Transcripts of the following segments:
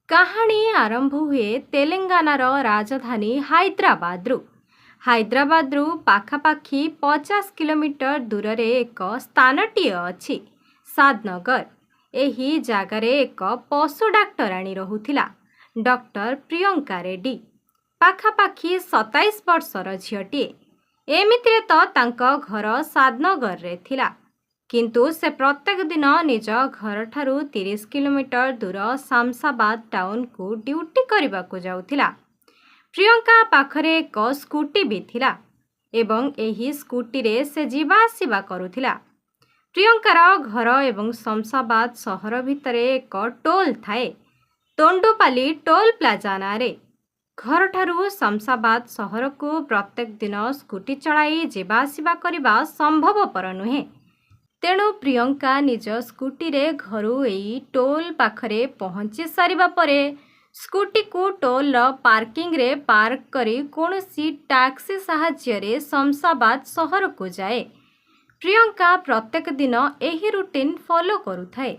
କାହାଣୀ ଆରମ୍ଭ ହୁଏ ତେଲେଙ୍ଗାନାର ରାଜଧାନୀ ହାଇଦ୍ରାବାଦରୁ। ହାଇଦ୍ରାବାଦରୁ ପାଖାପାଖି 50 କିଲୋମିଟର ଦୂରରେ ଏକ ସ୍ଥାନଟିଏ ଅଛି, ସାଦନଗର। ଏହି ଜାଗାରେ ଏକ ପଶୁ ଡାକ୍ତରାଣୀ ରହୁଥିଲା, ଡକ୍ଟର ପ୍ରିୟଙ୍କା ରେଡ୍ଡି। ପାଖାପାଖି 27 ବର୍ଷର ଝିଅଟିଏ। ଏମିତିରେ ତ ତାଙ୍କ ଘର ସାଦନଗରରେ ଥିଲା, କିନ୍ତୁ ସେ ପ୍ରତ୍ୟେକ ଦିନ ନିଜ ଘରଠାରୁ 30 କିଲୋମିଟର ଦୂର ଶାମସାବାଦ ଟାଉନକୁ ଡ୍ୟୁଟି କରିବାକୁ ଯାଉଥିଲା। ପ୍ରିୟଙ୍କା ପାଖରେ ଏକ ସ୍କୁଟି ବି ଥିଲା ଏବଂ ଏହି ସ୍କୁଟିରେ ସେ ଯିବା ଆସିବା କରୁଥିଲା। ପ୍ରିୟଙ୍କାର ଘର ଏବଂ ଶମଶାବାଦ ସହର ଭିତରେ ଏକ ଟୋଲ୍ ଥାଏ, ତୋଣ୍ଡୁପାଲି ଟୋଲ୍ ପ୍ଲାଜା ନାଁରେ। ଘରଠାରୁ ଶମଶାବାଦ ସହରକୁ ପ୍ରତ୍ୟେକ ଦିନ ସ୍କୁଟି ଚଳାଇ ଯିବା ଆସିବା କରିବା ସମ୍ଭବପର ନୁହେଁ। ତେଣୁ ପ୍ରିୟଙ୍କା ନିଜ ସ୍କୁଟିରେ ଘରୁ ଏଇ ଟୋଲ୍ ପାଖରେ ପହଞ୍ଚି ସାରିବା ପରେ ସ୍କୁଟିକୁ ଟୋଲ୍ର ପାର୍କିଂରେ ପାର୍କ କରି କୌଣସି ଟ୍ୟାକ୍ସି ସାହାଯ୍ୟରେ ଶମଶାବାଦ ସହରକୁ ଯାଏ। ପ୍ରିୟଙ୍କା ପ୍ରତ୍ୟେକ ଦିନ ଏହି ରୁଟିନ୍ ଫଲୋ କରୁଥାଏ,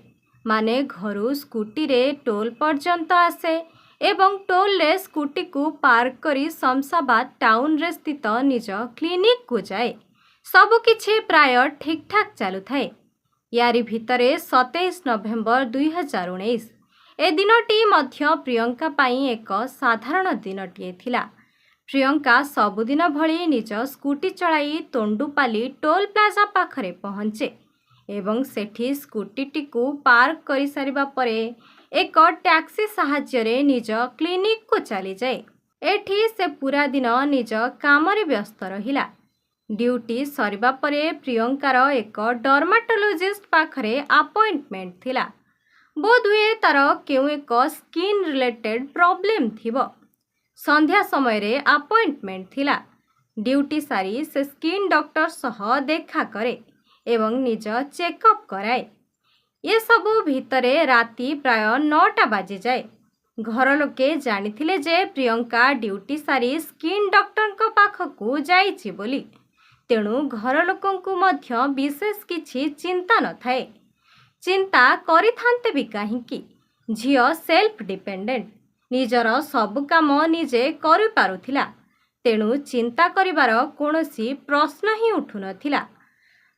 ମାନେ ଘରୁ ସ୍କୁଟିରେ ଟୋଲ୍ ପର୍ଯ୍ୟନ୍ତ ଆସେ ଏବଂ ଟୋଲ୍ରେ ସ୍କୁଟିକୁ ପାର୍କ କରି ଶମଶାବାଦ ଟାଉନରେ ସ୍ଥିତ ନିଜ କ୍ଲିନିକକୁ ଯାଏ। ସବୁକିଛି ପ୍ରାୟ ଠିକ୍ଠାକ୍ ଚାଲୁଥାଏ। ୟାରି ଭିତରେ 27 ନଭେମ୍ବର 2019, ଏ ଦିନଟି ମଧ୍ୟ ପ୍ରିୟଙ୍କା ପାଇଁ ଏକ ସାଧାରଣ ଦିନଟିଏ ଥିଲା। ପ୍ରିୟଙ୍କା ସବୁଦିନ ଭଳି ନିଜ ସ୍କୁଟି ଚଳାଇ ତୋଣ୍ଡୁପାଲି ଟୋଲ୍ ପ୍ଲାଜା ପାଖରେ ପହଞ୍ଚେ ଏବଂ ସେଠି ସ୍କୁଟିଟିକୁ ପାର୍କ କରିସାରିବା ପରେ ଏକ ଟ୍ୟାକ୍ସି ସାହାଯ୍ୟରେ ନିଜ କ୍ଲିନିକକୁ ଚାଲିଯାଏ। ଏଠି ସେ ପୁରା ଦିନ ନିଜ କାମରେ ବ୍ୟସ୍ତ ରହିଲା। ଡ୍ୟୁଟି ସରିବା ପରେ ପ୍ରିୟଙ୍କାର ଏକ ଡର୍ମାଟୋଲୋଜିଷ୍ଟ ପାଖରେ ଆପଏଣ୍ଟମେଣ୍ଟ ଥିଲା। ବୋଧହୁଏ ତାର କେଉଁ ଏକ ସ୍କିନ୍ ରିଲେଟେଡ୍ ପ୍ରୋବ୍ଲେମ୍ ଥିବ। ସନ୍ଧ୍ୟା ସମୟରେ ଆପଏଣ୍ଟମେଣ୍ଟ ଥିଲା। ଡ୍ୟୁଟି ସାରି ସେ ସ୍କିନ୍ ଡକ୍ଟର ସହ ଦେଖା କରେ ଏବଂ ନିଜ ଚେକଅପ୍ କରାଏ। ଏସବୁ ଭିତରେ ରାତି ପ୍ରାୟ 9ଟା ବାଜିଯାଏ। ଘର ଲୋକେ ଜାଣିଥିଲେ ଯେ ପ୍ରିୟଙ୍କା ଡ୍ୟୁଟି ସାରି ସ୍କିନ୍ ଡକ୍ଟରଙ୍କ ପାଖକୁ ଯାଇଛି ବୋଲି। ତେଣୁ ଘର ଲୋକଙ୍କୁ ମଧ୍ୟ ବିଶେଷ କିଛି ଚିନ୍ତା ନଥାଏ। ଚିନ୍ତା କରିଥାନ୍ତେ ବି କାହିଁକି? ଝିଅ ସେଲ୍ଫ ଡିପେଣ୍ଡେଣ୍ଟ, ନିଜର ସବୁ କାମ ନିଜେ କରିପାରୁଥିଲା। ତେଣୁ ଚିନ୍ତା କରିବାର କୌଣସି ପ୍ରଶ୍ନ ହିଁ ଉଠୁନଥିଲା।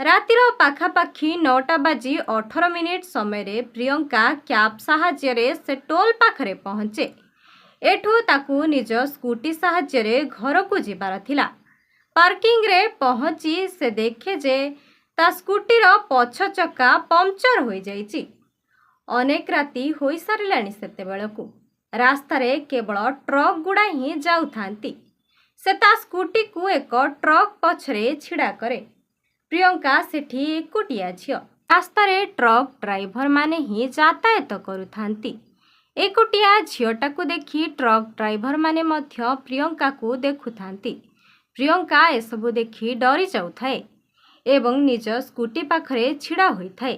ରାତିର ପାଖାପାଖି 9:18 ସମୟରେ ପ୍ରିୟଙ୍କା କ୍ୟାବ୍ ସାହାଯ୍ୟରେ ସେ ଟୋଲ୍ ପାଖରେ ପହଞ୍ଚେ। ଏଠୁ ତାକୁ ନିଜ ସ୍କୁଟି ସାହାଯ୍ୟରେ ଘରକୁ ଯିବାର ଥିଲା। ପାର୍କିଂରେ ପହଞ୍ଚି ସେ ଦେଖେ ଯେ ତା ସ୍କୁଟିର ପଛ ଚକା ପମ୍ପଚର ହୋଇଯାଇଛି। ଅନେକ ରାତି ହୋଇସାରିଲାଣି ସେତେବେଳକୁ। ରାସ୍ତାରେ କେବଳ ଟ୍ରକ୍ ଗୁଡ଼ା ହିଁ ଯାଉଥାନ୍ତି। ସେ ତା ସ୍କୁଟିକୁ ଏକ ଟ୍ରକ୍ ପଛରେ ଛିଡ଼ା କରେ। ପ୍ରିୟଙ୍କା ସେଠି ଏକୁଟିଆ ଝିଅ। ରାସ୍ତାରେ ଟ୍ରକ୍ ଡ୍ରାଇଭରମାନେ ହିଁ ଯାତାୟାତ କରୁଥାନ୍ତି। ଏକୁଟିଆ ଝିଅଟାକୁ ଦେଖି ଟ୍ରକ୍ ଡ୍ରାଇଭରମାନେ ମଧ୍ୟ ପ୍ରିୟଙ୍କାକୁ ଦେଖୁଥାନ୍ତି। ପ୍ରିୟଙ୍କା ଏସବୁ ଦେଖି ଡରି ଯାଉଥାଏ ଏବଂ ନିଜ ସ୍କୁଟି ପାଖରେ ଛିଡ଼ା ହୋଇଥାଏ।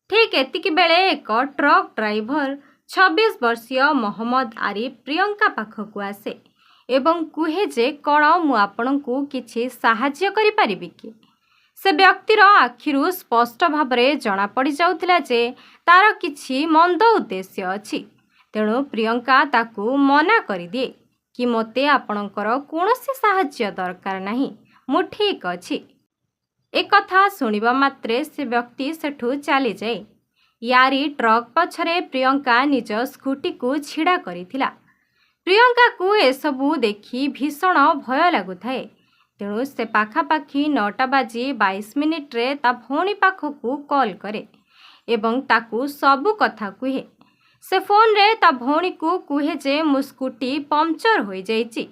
ଠିକ୍ ଏତିକି ବେଳେ ଏକ ଟ୍ରକ୍ ଡ୍ରାଇଭର 26 ବର୍ଷୀୟ ମହମ୍ମଦ ଆରିଫ ପ୍ରିୟଙ୍କା ପାଖକୁ ଆସେ ଏବଂ କୁହେ ଯେ କ'ଣ ମୁଁ ଆପଣଙ୍କୁ କିଛି ସାହାଯ୍ୟ କରିପାରିବି କି? ସେ ବ୍ୟକ୍ତିର ଆଖିରୁ ସ୍ପଷ୍ଟ ଭାବରେ ଜଣାପଡ଼ିଯାଉଥିଲା ଯେ ତାର କିଛି ମନ୍ଦ ଉଦ୍ଦେଶ୍ୟ ଅଛି। ତେଣୁ ପ୍ରିୟଙ୍କା ତାକୁ ମନା କରିଦିଏ କି ମୋତେ ଆପଣଙ୍କର କୌଣସି ସାହାଯ୍ୟ ଦରକାର ନାହିଁ, ମୁଁ ଠିକ୍ ଅଛି। ଏକଥା ଶୁଣିବା ମାତ୍ରେ ସେ ବ୍ୟକ୍ତି ସେଠୁ ଚାଲିଯାଏ। ୟାରି ଟ୍ରକ୍ ପଛରେ ପ୍ରିୟଙ୍କା ନିଜ ସ୍କୁଟିକୁ ଛିଡ଼ା କରିଥିଲା। ପ୍ରିୟଙ୍କାକୁ ଏସବୁ ଦେଖି ଭୀଷଣ ଭୟ ଲାଗୁଥାଏ। ତେଣୁ ସେ ପାଖାପାଖି 9:22ରେ ତା ଭଉଣୀ ପାଖକୁ କଲ୍ କରେ ଏବଂ ତାକୁ ସବୁ କଥା କୁହେ। ସେ ଫୋନ୍ରେ ତା ଭଉଣୀକୁ କୁହେ ଯେ ମୋ ସ୍କୁଟି ପମ୍ପଚର ହୋଇଯାଇଛି,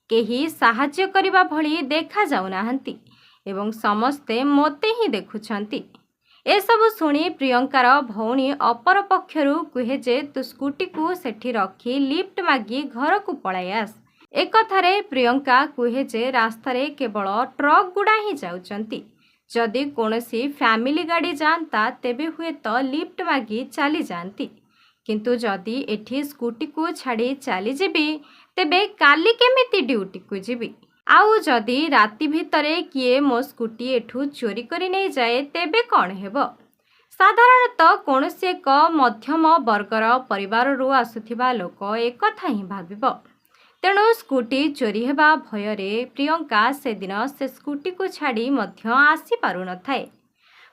କେହି ସାହାଯ୍ୟ କରିବା ଭଳି ଦେଖାଯାଉନାହାନ୍ତି ଏବଂ ସମସ୍ତେ ମୋତେ ହିଁ ଦେଖୁଛନ୍ତି। ଏସବୁ ଶୁଣି ପ୍ରିୟଙ୍କାର ଭଉଣୀ ଅପର ପକ୍ଷରୁ କୁହେ ଯେ ତୁ ସ୍କୁଟିକୁ ସେଠି ରଖି ଲିଫ୍ଟ ମାଗି ଘରକୁ ପଳାଇ ଆସ। ଏକଥାରେ ପ୍ରିୟଙ୍କା କୁହେ ଯେ ରାସ୍ତାରେ କେବଳ ଟ୍ରକ୍ ଗୁଡ଼ା ହିଁ ଯାଉଛନ୍ତି। ଯଦି କୌଣସି ଫ୍ୟାମିଲି ଗାଡ଼ି ଯାଆନ୍ତା ତେବେ ହୁଏତ ଲିଫ୍ଟ ମାଗି ଚାଲିଯାଆନ୍ତି, କିନ୍ତୁ ଯଦି ଏଠି ସ୍କୁଟିକୁ ଛାଡ଼ି ଚାଲିଯିବି ତେବେ କାଲି କେମିତି ଡ୍ୟୁଟିକୁ ଯିବି? ଆଉ ଯଦି ରାତି ଭିତରେ କିଏ ମୋ ସ୍କୁଟି ଏଠୁ ଚୋରି କରି ନେଇଯାଏ ତେବେ କ'ଣ ହେବ? ସାଧାରଣତଃ କୌଣସି ଏକ ମଧ୍ୟମ ବର୍ଗର ପରିବାରରୁ ଆସୁଥିବା ଲୋକ ଏକଥା ହିଁ ଭାବିବ। ତେଣୁ ସ୍କୁଟି ଚୋରି ହେବା ଭୟରେ ପ୍ରିୟଙ୍କା ସେଦିନ ସେ ସ୍କୁଟିକୁ ଛାଡ଼ି ମଧ୍ୟ ଆସିପାରୁନଥାଏ।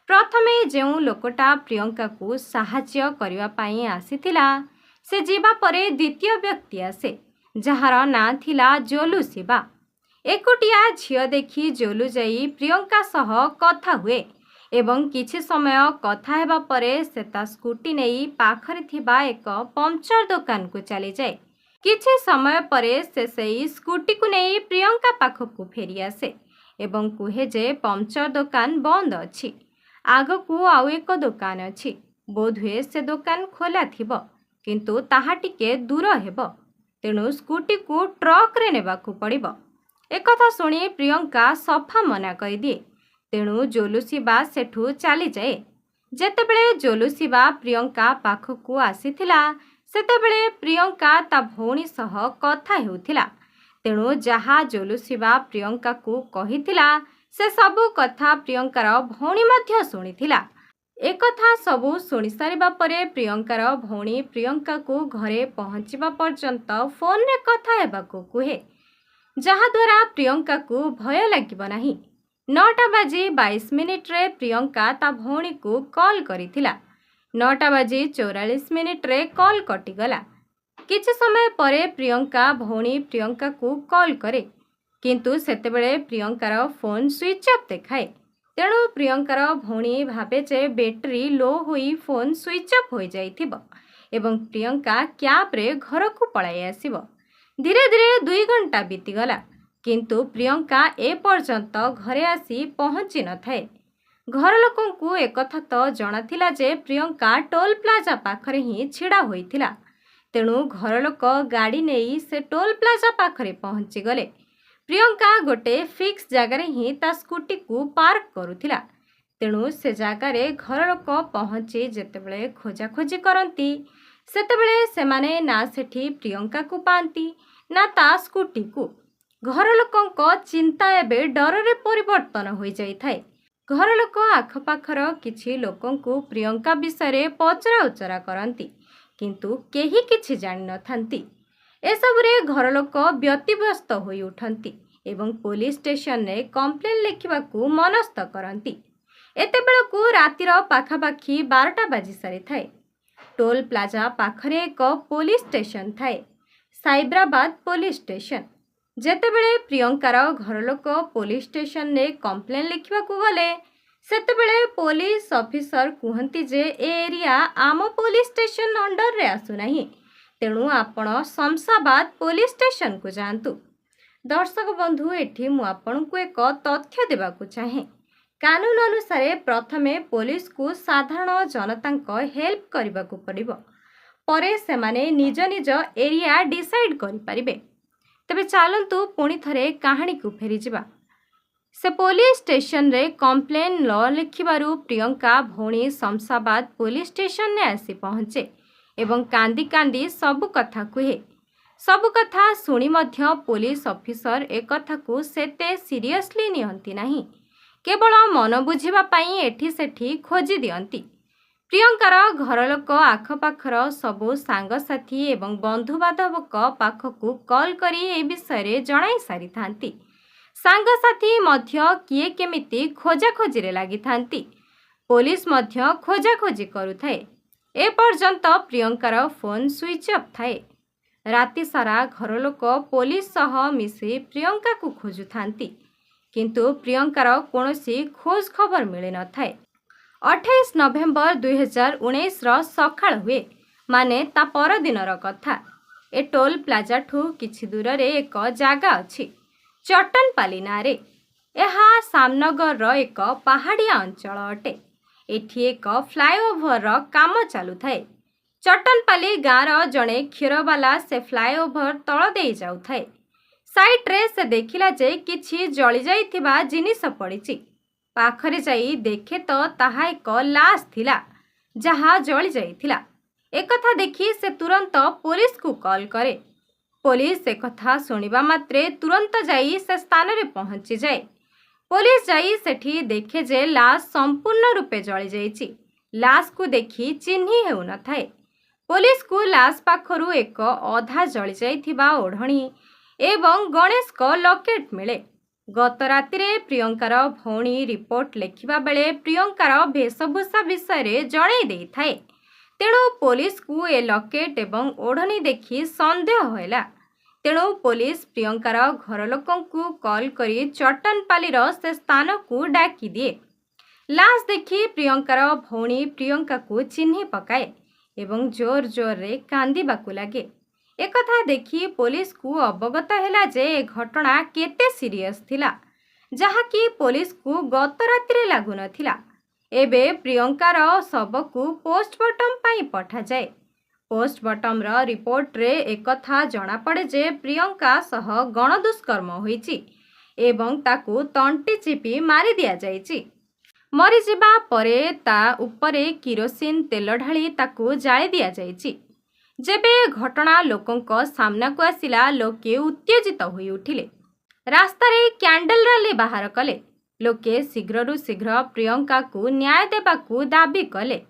ପ୍ରଥମେ ଯେଉଁ ଲୋକଟା ପ୍ରିୟଙ୍କାକୁ ସାହାଯ୍ୟ କରିବା ପାଇଁ ଆସିଥିଲା, ସେ ଯିବା ପରେ ଦ୍ୱିତୀୟ ବ୍ୟକ୍ତି ଆସେ, ଯାହାର ନାଁ ଥିଲା ଜୋଲୁ ଶିବା। ଏକୁଟିଆ ଝିଅ ଦେଖି ଜୋଲୁ ଯାଇ ପ୍ରିୟଙ୍କା ସହ କଥା ହୁଏ ଏବଂ କିଛି ସମୟ କଥା ହେବା ପରେ ସେ ତା ସ୍କୁଟି ନେଇ ପାଖରେ ଥିବା ଏକ ପମ୍ପଚର ଦୋକାନକୁ ଚାଲିଯାଏ। କିଛି ସମୟ ପରେ ସେ ସେଇ ସ୍କୁଟିକୁ ନେଇ ପ୍ରିୟଙ୍କା ପାଖକୁ ଫେରିଆସେ ଏବଂ କୁହେ ଯେ ପମ୍ପଚର ଦୋକାନ ବନ୍ଦ ଅଛି। ଆଗକୁ ଆଉ ଏକ ଦୋକାନ ଅଛି, ବୋଧହୁଏ ସେ ଦୋକାନ ଖୋଲା ଥିବ, କିନ୍ତୁ ତାହା ଟିକେ ଦୂର ହେବ, ତେଣୁ ସ୍କୁଟିକୁ ଟ୍ରକରେ ନେବାକୁ ପଡ଼ିବ। ଏକଥା ଶୁଣି ପ୍ରିୟଙ୍କା ସଫା ମନା କରିଦିଏ। ତେଣୁ ଜୋଲୁ ଶିବା ସେଠୁ ଚାଲିଯାଏ। ଯେତେବେଳେ ଜୋଲୁ ଶିବା ପ୍ରିୟଙ୍କା ପାଖକୁ ଆସିଥିଲା, ସେତେବେଳେ ପ୍ରିୟଙ୍କା ତା ଭଉଣୀ ସହ କଥା ହେଉଥିଲା। ତେଣୁ ଯାହା ଜୋଲୁ ଶିବା ପ୍ରିୟଙ୍କାକୁ କହିଥିଲା, ସେ ସବୁ କଥା ପ୍ରିୟଙ୍କାର ଭଉଣୀ ମଧ୍ୟ ଶୁଣିଥିଲା। ଏକଥା ସବୁ ଶୁଣିସାରିବା ପରେ ପ୍ରିୟଙ୍କାର ଭଉଣୀ ପ୍ରିୟଙ୍କାକୁ ଘରେ ପହଞ୍ଚିବା ପର୍ଯ୍ୟନ୍ତ ଫୋନରେ କଥା ହେବାକୁ କୁହେ, ଯାହାଦ୍ୱାରା ପ୍ରିୟଙ୍କାକୁ ଭୟ ଲାଗିବ ନାହିଁ। 9:22 ପ୍ରିୟଙ୍କା ତା ଭଉଣୀକୁ କଲ୍ କରିଥିଲା। 9:44 କଲ୍ କଟିଗଲା। କିଛି ସମୟ ପରେ ପ୍ରିୟଙ୍କା ଭଉଣୀ ପ୍ରିୟଙ୍କାକୁ କଲ୍ କରେ, କିନ୍ତୁ ସେତେବେଳେ ପ୍ରିୟଙ୍କାର ଫୋନ୍ ସୁଇଚ୍ ଅଫ୍ ଦେଖାଏ। ତେଣୁ ପ୍ରିୟଙ୍କାର ଭଉଣୀ ଭାବେ ଯେ ବ୍ୟାଟେରୀ ଲୋ ହୋଇ ଫୋନ୍ ସୁଇଚ୍ ଅଫ୍ ହୋଇଯାଇଥିବ ଏବଂ ପ୍ରିୟଙ୍କା କ୍ୟାବ୍ରେ ଘରକୁ ପଳାଇ ଆସିବ। ଧୀରେ ଧୀରେ 2 ଘଣ୍ଟା ବିତିଗଲା, କିନ୍ତୁ ପ୍ରିୟଙ୍କା ଏପର୍ଯ୍ୟନ୍ତ ଘରେ ଆସି ପହଞ୍ଚି ନଥାଏ। ଘର ଲୋକଙ୍କୁ ଏକଥା ତ ଜଣାଥିଲା ଯେ ପ୍ରିୟଙ୍କା ଟୋଲ୍ ପ୍ଲାଜା ପାଖରେ ହିଁ ଛିଡ଼ା ହୋଇଥିଲା। ତେଣୁ ଘର ଲୋକ ଗାଡ଼ି ନେଇ ସେ ଟୋଲ୍ ପ୍ଲାଜା ପାଖରେ ପହଞ୍ଚିଗଲେ। ପ୍ରିୟଙ୍କା ଗୋଟେ ଫିକ୍ସ ଜାଗାରେ ହିଁ ତା ସ୍କୁଟିକୁ ପାର୍କ କରୁଥିଲା। ତେଣୁ ସେ ଜାଗାରେ ଘର ଲୋକ ପହଞ୍ଚି ଯେତେବେଳେ ଖୋଜାଖୋଜି କରନ୍ତି, ସେତେବେଳେ ସେମାନେ ନା ସେଠି ପ୍ରିୟଙ୍କାକୁ ପାଆନ୍ତି ନା ତା ସ୍କୁଟିକୁ। ଘର ଲୋକଙ୍କ ଚିନ୍ତା ଏବେ ଡରରେ ପରିବର୍ତ୍ତନ ହୋଇଯାଇଥାଏ। ଘର ଲୋକ ଆଖପାଖର କିଛି ଲୋକଙ୍କୁ ପ୍ରିୟଙ୍କା ବିଷୟରେ ପଚରାଉଚରା କରନ୍ତି, କିନ୍ତୁ କେହି କିଛି ଜାଣିନଥାନ୍ତି। ଏସବୁରେ ଘର ଲୋକ ବ୍ୟତିବ୍ୟସ୍ତ ହୋଇ ଉଠନ୍ତି ଏବଂ ପୋଲିସ ଷ୍ଟେସନରେ କମ୍ପ୍ଲେନ୍ ଲେଖିବାକୁ ମନସ୍ଥ କରନ୍ତି। ଏତେବେଳକୁ ରାତିର ପାଖାପାଖି 12ଟା ବାଜି ସାରିଥାଏ। ଟୋଲ୍ ପ୍ଲାଜା ପାଖରେ ଏକ ପୋଲିସ ଷ୍ଟେସନ ଥାଏ, ସାଇବ୍ରାବାଦ ପୋଲିସ ଷ୍ଟେସନ। ଯେତେବେଳେ ପ୍ରିୟଙ୍କାର ଘରଲୋକ ପୋଲିସ ଷ୍ଟେସନରେ କମ୍ପ୍ଲେନ୍ ଲେଖିବାକୁ ଗଲେ, ସେତେବେଳେ ପୋଲିସ ଅଫିସର କୁହନ୍ତି ଯେ ଏ ଏରିଆ ଆମ ପୋଲିସ ଷ୍ଟେସନ ଅଣ୍ଡରରେ ଆସୁନାହିଁ, ତେଣୁ ଆପଣ ଶମଶାବାଦ ପୋଲିସ ଷ୍ଟେସନକୁ ଯାଆନ୍ତୁ। ଦର୍ଶକ ବନ୍ଧୁ, ଏଠି ମୁଁ ଆପଣଙ୍କୁ ଏକ ତଥ୍ୟ ଦେବାକୁ ଚାହେଁ। କାନୁନ ଅନୁସାରେ ପ୍ରଥମେ ପୋଲିସକୁ ସାଧାରଣ ଜନତାଙ୍କ ହେଲ୍ପ କରିବାକୁ ପଡ଼ିବ, ପରେ ସେମାନେ ନିଜ ନିଜ ଏରିଆ ଡିସାଇଡ୍ କରିପାରିବେ। ତେବେ ଚାଲନ୍ତୁ ପୁଣି ଥରେ କାହାଣୀକୁ ଫେରିଯିବା। ସେ ପୋଲିସ ଷ୍ଟେସନରେ କମ୍ପ୍ଲେନ୍ ନ ଲେଖିବାରୁ ପ୍ରିୟଙ୍କା ଭଉଣୀ ଶମଶାବାଦ ପୋଲିସ ଷ୍ଟେସନରେ ଆସି ପହଞ୍ଚେ ଏବଂ କାନ୍ଦି କାନ୍ଦି ସବୁ କଥା କୁହେ। ସବୁ କଥା ଶୁଣି ମଧ୍ୟ ପୋଲିସ ଅଫିସର ଏକଥାକୁ ସେତେ ସିରିୟସଲି ନିଅନ୍ତି ନାହିଁ, କେବଳ ମନ ବୁଝିବା ପାଇଁ ଏଠି ସେଠି ଖୋଜି ଦିଅନ୍ତି। ପ୍ରିୟଙ୍କାର ଘରଲୋକ ଆଖପାଖର ସବୁ ସାଙ୍ଗସାଥି ଏବଂ ବନ୍ଧୁବାନ୍ଧବଙ୍କ ପାଖକୁ କଲ୍ କରି ଏ ବିଷୟରେ ଜଣାଇ ସାରିଥାନ୍ତି। ସାଙ୍ଗସାଥି ମଧ୍ୟ କିଏ କେମିତି ଖୋଜାଖୋଜିରେ ଲାଗିଥାନ୍ତି। ପୋଲିସ ମଧ୍ୟ ଖୋଜାଖୋଜି କରୁଥାଏ। ଏପର୍ଯ୍ୟନ୍ତ ପ୍ରିୟଙ୍କାର ଫୋନ୍ ସୁଇଚ୍ ଅଫ୍ ଥାଏ। ରାତି ସାରା ଘରଲୋକ ପୋଲିସ ସହ ମିଶି ପ୍ରିୟଙ୍କାକୁ ଖୋଜୁଥାନ୍ତି, କିନ୍ତୁ ପ୍ରିୟଙ୍କାର କୌଣସି ଖୋଜ ଖବର ମିଳିନଥାଏ। 28 ନଭେମ୍ବର 2019ର ସକାଳ ହୁଏ, ମାନେ ତା ପରଦିନର କଥା। ଏ ଟୋଲ୍ ପ୍ଲାଜାଠୁ କିଛି ଦୂରରେ ଏକ ଜାଗା ଅଛି, ଚଟନପାଲି ନାଁରେ। ଏହା ସାମନଗରର ଏକ ପାହାଡ଼ିଆ ଅଞ୍ଚଳ ଅଟେ। ଏଠି ଏକ ଫ୍ଲାଏଓଭରର କାମ ଚାଲୁଥାଏ। ଚଟନପାଲି ଗାଁର ଜଣେ କ୍ଷୀରବାଲା ସେ ଫ୍ଲାଏଓଭର ତଳ ଦେଇ ଯାଉଥାଏ। ସାଇଟ୍ରେ ସେ ଦେଖିଲା ଯେ କିଛି ଜଳିଯାଇଥିବା ଜିନିଷ ପଡ଼ିଛି। ପାଖରେ ଯାଇ ଦେଖେ ତ ତାହା ଏକ ଲାଶ ଥିଲା, ଯାହା ଜଳିଯାଇଥିଲା। ଏକଥା ଦେଖି ସେ ତୁରନ୍ତ ପୋଲିସକୁ କଲ୍ କରେ। ପୋଲିସ ଏକଥା ଶୁଣିବା ମାତ୍ରେ ତୁରନ୍ତ ଯାଇ ସେ ସ୍ଥାନରେ ପହଞ୍ଚିଯାଏ। ପୋଲିସ ଯାଇ ସେଠି ଦେଖେ ଯେ ଲାଶ ସମ୍ପୂର୍ଣ୍ଣ ରୂପେ ଜଳିଯାଇଛି। लाश को देखि चिन्हि हेउ नथाए। पुलिस को लाश पाखरु एक अधा जली जाइथिबा ओढ़णी एवं गणेश को लकेट मिले। गत रातिरे प्रियंकार भौणी रिपोर्ट लेखिबा बेले प्रियंकार वेशभूषा विषय जणाई देइथाए। तेणु पुलिस को ए लकेट एवं ओढ़णी देखि संदेह होला। तेणु पुलिस प्रियंकार घर लोकों को कॉल करी चट्टनपालीर से स्थान को डाकी दिए। लाश देखि प्रियंकार भौणी प्रियंका को चिन्हि पकाए एवं जोर जोर रे कांदिबाकु लागे। एकथा देखि पुलिस को अवगत हैला जे ए घटना केते सीरियस थिला, जहाँकि पुलिस को गत रातिरे लागु नथिला। एबे प्रियंकार शव को पोस्टमार्टम पाई पठा जाए। पोस्टमार्टम रिपोर्ट रे एकथा जना पड़े जे प्रियंका सह गणदुष्कर्म होईची एवं ताकू तंटी चिपी मारी दिया जाईची। मरीजिबा परे ता उपरे किरोसिन तेल ढाली ताकू जाली दिया जाईची। जेबे घटना लोकों सामना को आसिला, लोके उत्तेजित होई उठिले। रास्ता रे कैंडल रैली बाहर कले। लोके शीघ्ररु शीघ्र प्रियंका को न्याय देबाकू दाबी कले।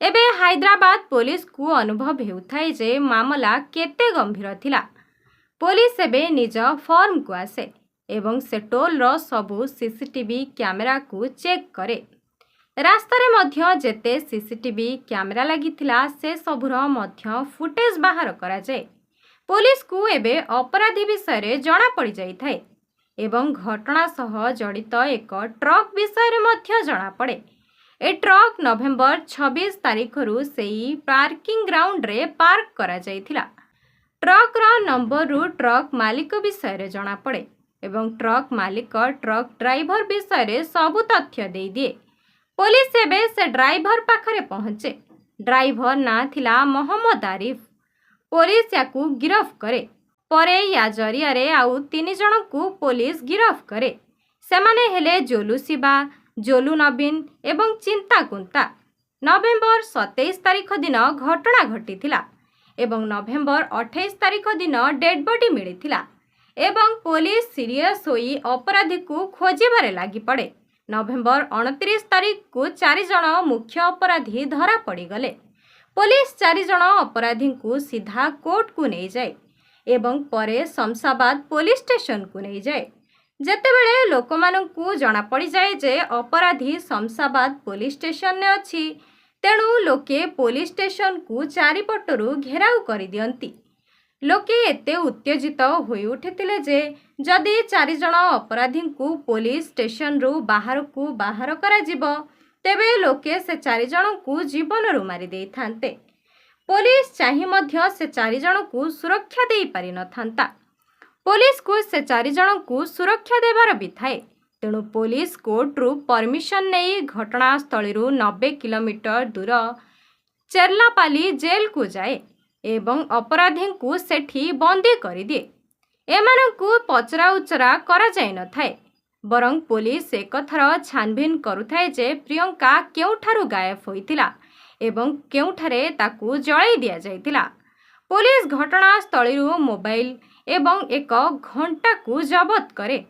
एबे हैदराबाद पुलिस को अनुभव हेउथाय जे मामला केते गंभीर थिला। पुलिस एबे निज फॉर्म को आसे एवं से टोल रो सबु सीसीटीवी कैमेरा को चेक करे। रास्ता रे मध्य जेते सीसीटीवी कैमेरा लागिथिला से सबुर मध्य फुटेज बाहर करा जाए। पुलिस को एबे अपराधी विषय रे जणा पड़ी जाई थाए एवं घटना सह जड़ित एक ट्रक विषय रे मध्य जणा पड़े। ए ट्रक नवेम्बर 26 तारीख रु सेई पार्किंग ग्राउंड रे पार्क करा जाइथिला। ट्रक रा नंबर रु ट्रक मालिक विषय रे जणा पड़े एवं ट्रक मालिक ट्रक ड्राइवर विषय रे सबु तथ्य दे दिए। पुलिस एबे से ड्राइवर पाखरे पहुंचे। ड्राइवर ना थिला मोहम्मद आरिफ। पुलिस याकू गिरफ करे। परे या जरिया रे आउ 3 जन को पुलिस गिरफ करे। सेमाने हेले जोलू शिवा, जोलू नवीन एवं चिंता कुंता। नवेम्बर 27 तारीख दिन घटना घटिथिला एवं नवेम्बर 28 तारीख दिन डेड बॉडी मिलिथिला एवं पुलिस सीरियस होई अपराधी को खोजिबारे लागि पड़े। नवेम्बर 29 तारीख को 4 जन मुख्य अपराधी धरा पड़ी गले। पुलिस 4 जन अपराधी को सीधा कोर्ट को नहीं जाए एवं परे शमशाबाद पुलिस स्टेशन को नहीं जाए। जेतेबेले लोकमानंकु जना पड़ी जाए जे अपराधी शमशाबाद पुलिस स्टेशन ने अछि, तेणु लोके पुलिस स्टेशन को चारिपटरू घेराव कर दियंती। लोके एते उत्तेजित होई उठिथिले जे जदि 4 जन अपराधी को पुलिस स्टेशन रु बाहर को बाहर करा जिवो, तेबे लोके से 4 जन को जीवन रु मारी देई थांते। पुलिस चाहि मध्य से 4 जन को सुरक्षा देई पारि न थांता। पुलिस को से 4 जन को सुरक्षा देवार भी थाए। तेणु पुलिस कोर्ट रु परमिशन नहीं घटनास्थल 90 किलोमीटर दूर चेर्लापाली जेल को जाए एवं अपराधी को सेठी बंदी कर दिए। एमानंकु पचरा उचरा करा जाय न थाए, बरं पुलिस एक थर छानभिन करुथाए जे प्रियंका केउठारु गायब होइतिला एवं केउठारे ताकू जळाई दिया जाइतिला। पुलिस घटनास्थलरू मोबाइल एवं एक घंटा को जबत करे।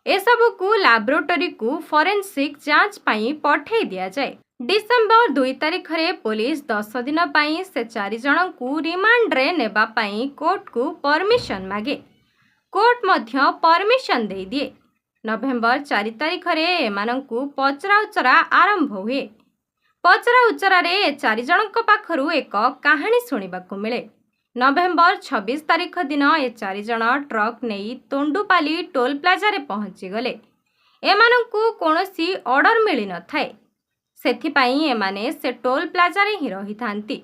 एसबू को लैबोरेटरी को फोरेंसिक जांच पाई पठे दिया जाए। डिसेम्बर 2 तारीख रे पुलिस 10 दिन पाई से 4 जन को रिमांड रे नेबा पाई कोर्ट को परमिशन मागे। कोर्ट मध्य परमिशन दे दिए। नवेम्बर 4 तारीख रे एमानंकु पचरा उचरा आरंभ हुए। पचरा उचरा रे 4 जनक पाखरु एक कहानी सुनिबाकु मिले। नवेम्बर 26 तारीख दिन ए 4 जन ट्रक नहीं तोंडुपाली टोल प्लाजा रे पहुंची गले। एमानंकु कोनोसी ऑर्डर मिली न थाए, सेथिपाई एमाने से टोल प्लाजा रे ही रही थांती।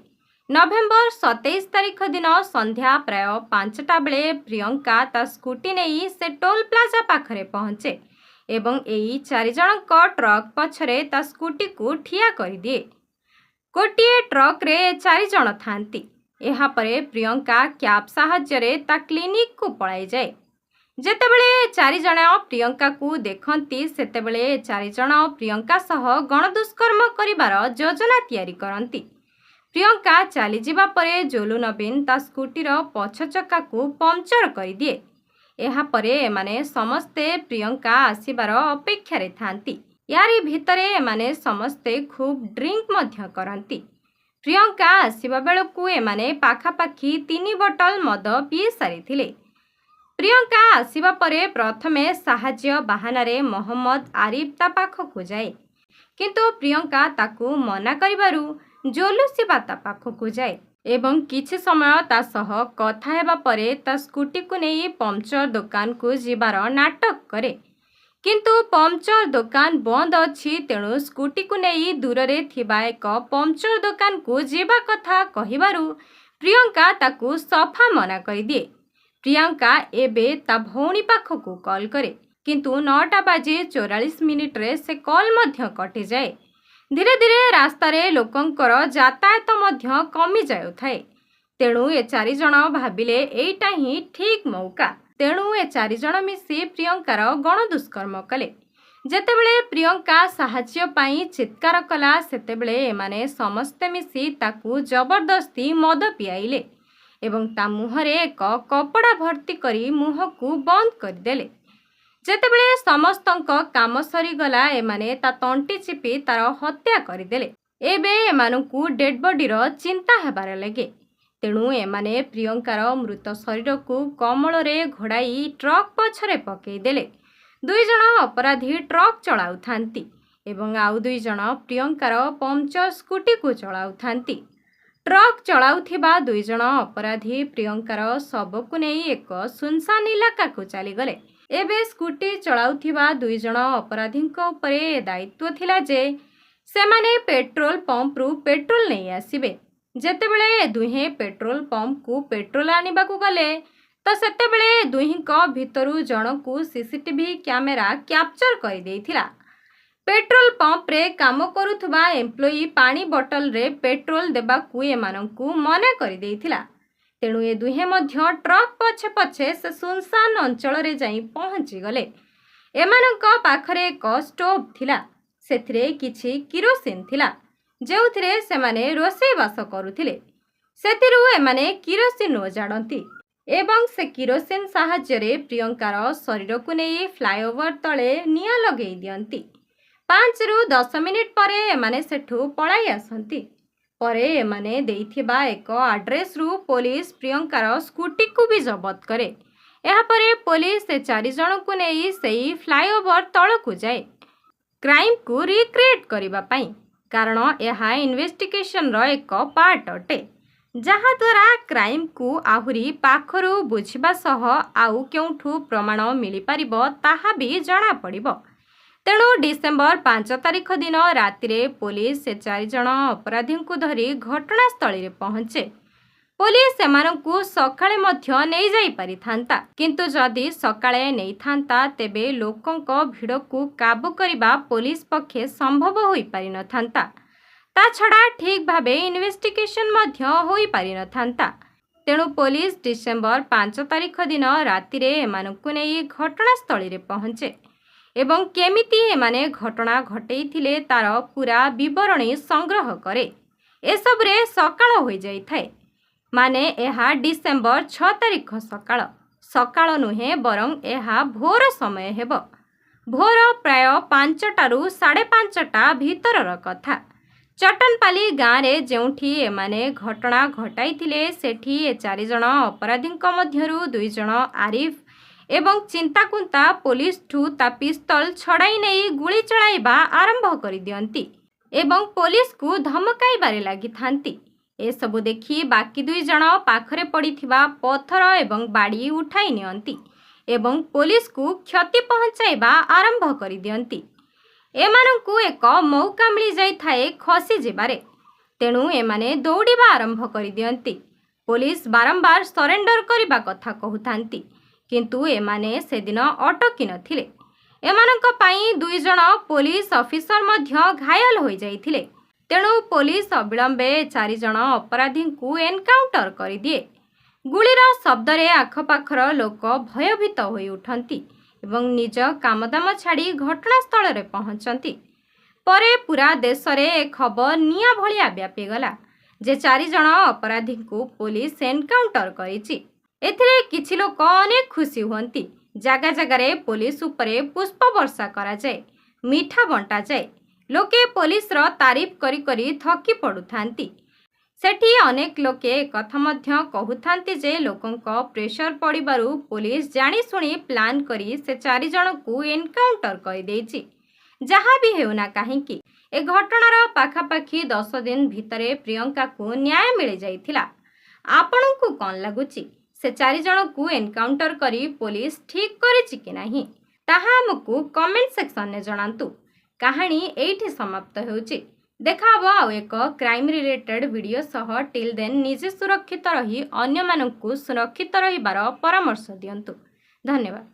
नवेम्बर 27 तारीख दिन संध्या प्राय 5टा बेले प्रियंका ता स्कूटी नहीं से टोल प्लाजा पाखरे पहुंचे एवं एई 4 जनक ट्रक पछरे ता स्कूटी को ठिया कर दिए। गोटे ट्रक रे 4 जन थांती। एहा परे प्रियंका कैब साहाय्य ता क्लिनिक को पळाई जाए। जेतेबेले 4 जन प्रियंका को देखती सेतेबेले 4 जन प्रियंका सह गणदुष्कर्म करिबार योजना तैयारी करती। प्रियंका चली जिबा परे जोलू नवीन ता स्कूटीर पछ चक्का को पंक्चर कर दिए। एहा परे एमाने समस्ते प्रियंका आसीबार अपेक्षा रे थांती। यारी भितरे एमाने समस्ते खूब ड्रिंक मध्य करती। प्रियंका आसिबा बेलकु एमाने पाखापाखि 3 बोतल मद पी सारी। प्रियंका आसिबा परे प्रथमे साहाଯ୍ୟ बाहानारे मोहम्मद आरिफ ता पाखकु जाए, किंतु प्रियंका ताकू मना करिबारु जोलुसिबा ता पाखकु जाए एवं किछि समय ता सह कथा हेबा परे ता स्कूटी को नहीं पंचर दुकान को जिबार नाटक करे, किंतु पंचर दुकान बंद अछि तेणु स्कूटी को नहीं दूर रे थिबा एक पंचर दुकान को जिबा कथा कहिबारु प्रियंका ताकू सफा मना कर दिए। प्रियंका एबे ता भौणी पाखकु कॉल करे, किंतु 9:44 रे से कॉल मध्य कटि जाए। धीरे धीरे रास्तारे लोकंकर यातायात मध्य कमी जाउथाए, तेणु ए 4 जण भाबिले एइटा ही ठीक मौका। तेणु ए 4 जण मिसी प्रियंकार गण दुष्कर्म कले। जेतेबेले प्रियंका साहाଯ୍ୟ पाई चित्कार कला सेतेबेले एमाने समस्ते मिसी ताकू जबरदस्ती मद पियाइले एवं ता मुहरे एक कपड़ा भर्ती करी मुह को बंद करदेले। जेतेबेले समस्तंक काम सरीगला एमाने ता तंटी चिपी तार हत्या करदेले। एबे एमानकू डेड बॉडीर चिंता हेबार लगे, तेणु एमाने प्रियंकार मृत शरीर को कमल रे घोड़ाई ट्रक पछरे पकेदेले। 2 जण अपराधी ट्रक चलाउथांती एवं आउ 2 जण प्रियंकार पंचर स्कूटी को चलाउथांती। ट्रक चलाउथिबा 2 जण अपराधी प्रियंकार शव को नहीं एक सुनसान इलाका को चलीगले। एबे स्कूटी चलाउथिबा 2 जण अपराधी उपरे दायित्व थिला जे सेमाने पेट्रोल पंप रु पेट्रोल नहीं आसिबे। जेतेबेले दुहे पेट्रोल पंप को पेट्रोल आनिबाकू गले तो सेतेबेले दुहींक भितरु जणकू सीसीटीवी कैमेरा कैप्चर कर देइथिला। पेट्रोल पंप रे काम करुथबा एम्प्लॉई पानी बोतल रे पेट्रोल देबाकू एमानकू मना कर देइथिला। तेणु ए दुहे मध्य ट्रक पछे पछे से सुनसान अंचल रे जाई पहुंची गले। एमानक पाखरे एक स्टोव थिला, सेथिरे किछि किरोसिन थिला, जेउथिरे सेमाने रोषेई बास करुथिले। सेथिरु एमाने किरोसिन ओजाडंती एवं से किरोसिन साहाଯ୍ୟ रे प्रियंकार शरीर को नहीं फ्लाईओवर तले निया लगेई दियंती। 5 रु 10 मिनिट परे एमाने सेठू पलाई आसंती। परे एमाने देइथिबा एक आड्रेस रु पुलिस प्रियंकार स्कूटी को भी जबत करे। एहा परे पुलिस से 4 जण को नहीं सेई फ्लाईओवर तल को जाए क्राइम को रिक्रिएट करिबा पई, कारण एहा इन्वेस्टिगेशन रो एक पार्ट अटे, जहा द्वारा क्राइम को आहुरी पाखरु बुझिबा सह आउ केउठू प्रमाण मिली पारिबो ताहा भी जणा पड़िबो। तेणु डिसेम्बर 5 तारिख दिन रातिरे पुलिस से 4 जण अपराधी को धरी घटनास्थली रे पहुंचे। पुलिस सेमानंकू सकाळे मध्य नहीं जाई पारि थांता, किंतु जदि सकाळे नहीं थांता तेबे लोकंक भिड़ को काबू करिबा पुलिस पक्षे संभव होई पारि न थांता। ता छड़ा ठीक भाबे इन्वेस्टिगेशन मध्य होई पारि न थांता। तेणु पुलिस डिसेम्बर 5 तारिख दिन रातिरे एमानंकू नहीं घटनास्थली रे पहुंचे एवं केमिति एमाने घटना घटेइथिले तार पूरा विवरणी संग्रह करे। एसबरे सकाळ होई जाई थाए, माने एहा डिसेम्बर 6 तारिख सकाळ सकाळ नुहे बरं एहा भोर समय हेब। भोर प्राय 5टारू 5:30 भितरर कथा। चटनपाली गाँव रे जेउठी एमाने घटना घटाइथिले सेठी ए 4 जण अपराधींक मध्यरु 2 जण आरिफ एवं चिंताकुंता पुलिस ठू ता पिस्तल छड़ाई नहीं गुली चलाइबा आरंभ कर दियंती एवं पुलिस को धमकाइबारे लागि थांती। ए सबु देखि बाकी 2 जण पाखरे पड़िथिबा पत्थर एवं बाड़ी उठाई नियंती एवं पुलिस को क्षति पहुंचाइबा आरंभ कर दियंती। एमानंकू एक मौका मिली जाई थाए खसी जिबारे, तेणु एमाने दौड़िबा आरंभ कर दियंती। पुलिस बारंबार सरेंडर करिबा कथा कहूथांती, किंतु एमाने से दिन अटकी नथिले। एमानंक पाई 2 जण पुलिस ऑफिसर मध्य घायल होई जाइथिले। तेणु पुलिस अविलंबे 4 जण अपराधी को एनकाउंटर कर दिए। गुलीर शब्द रे आखपाखर लोक भयभीत होई उठंती एवं निज कामदाम छाड़ी घटनास्थल रे पहुंचंती। परे पूरा देश रे खबर निया भलिया व्यापी गला जे 4 जण अपराधी को पुलिस एनकाउंटर करिछि। एथिरे किछि लोक अनेक खुशी हुअंती। जागा जागा रे पुलिस उपरे पुष्प वर्षा करा जाए। ମିଠା ବଣ୍ଟାଯାଏ। ଲୋକେ ପୋଲିସର ତାରିଫ କରି କରି ଥକି ପଡ଼ୁଥାନ୍ତି। ସେଠି ଅନେକ ଲୋକେ ଏକଥା ମଧ୍ୟ କହୁଥାନ୍ତି ଯେ ଲୋକଙ୍କ ପ୍ରେସର ପଡ଼ିବାରୁ ପୋଲିସ ଜାଣିଶୁଣି ପ୍ଲାନ୍ କରି ସେ 4 ଜଣଙ୍କୁ ଏନକାଉଣ୍ଟର କରିଦେଇଛି। ଯାହା ବି ହେଉନା କାହିଁକି ଏ ଘଟଣାର ପାଖାପାଖି 10 ଦିନ ଭିତରେ ପ୍ରିୟଙ୍କାକୁ ନ୍ୟାୟ ମିଳିଯାଇଥିଲା। ଆପଣଙ୍କୁ କ'ଣ ଲାଗୁଛି ସେ 4 ଜଣଙ୍କୁ ଏନକାଉଣ୍ଟର କରି ପୋଲିସ ଠିକ୍ କରିଛି କି ନାହିଁ ତାହା ଆମକୁ କମେଣ୍ଟ ସେକ୍ସନରେ ଜଣାନ୍ତୁ। କାହାଣୀ ଏଇଠି ସମାପ୍ତ ହେଉଛି। ଦେଖାହବ ଆଉ ଏକ କ୍ରାଇମ୍ ରିଲେଟେଡ୍ ଭିଡ଼ିଓ ସହ। ଟିଲ୍ ଦେନ୍ ନିଜେ ସୁରକ୍ଷିତ ରହି ଅନ୍ୟମାନଙ୍କୁ ସୁରକ୍ଷିତ ରହିବାର ପରାମର୍ଶ ଦିଅନ୍ତୁ। ଧନ୍ୟବାଦ।